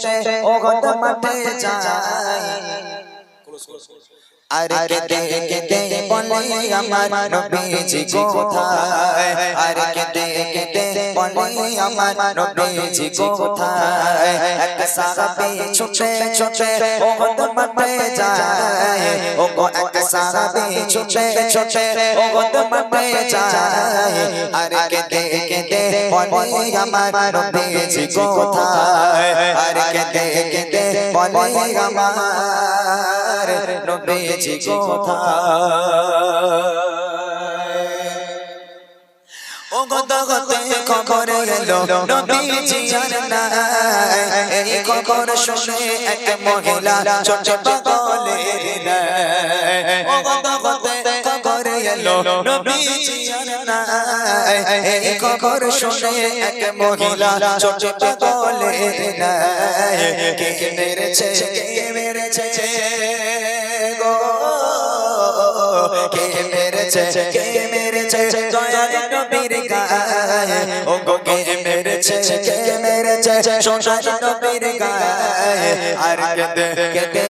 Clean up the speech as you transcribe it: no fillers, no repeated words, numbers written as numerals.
ছুটে ওহদ মাঠে যায় আর কেঁদে কেঁদে বলে আমার নবীজি কোথায় আর কেঁদে কেঁদে বলে আমার নবীজি কোথায় এক সাহাবী ছুটে ছুটে ওহদ মাঠে যায় ও গো এক সাহাবী ছুটে ছুটে ওহদ মাঠে যায় আর কেঁদে কেঁদে বলে আমার নবীজি কোথায় আর কেঁদে কেঁদে বলে আমার নবীজি কোথায় ও গদগতে খবর এলো নবীজি আর নাই এই খবর শুনে এক মহিলা ছোট পাগলের নাই ও গদগতে খবর এলো নবীজি আর নাই এই খবর শুনে এক মহিলা ছোট পাগলের নাই কে মেরেছে গো কে মেরেছে দয়াল নবীর গায়ে ও গো কে মেরেছে সোনার নবীর গায়ে আর কেঁদে কেঁদে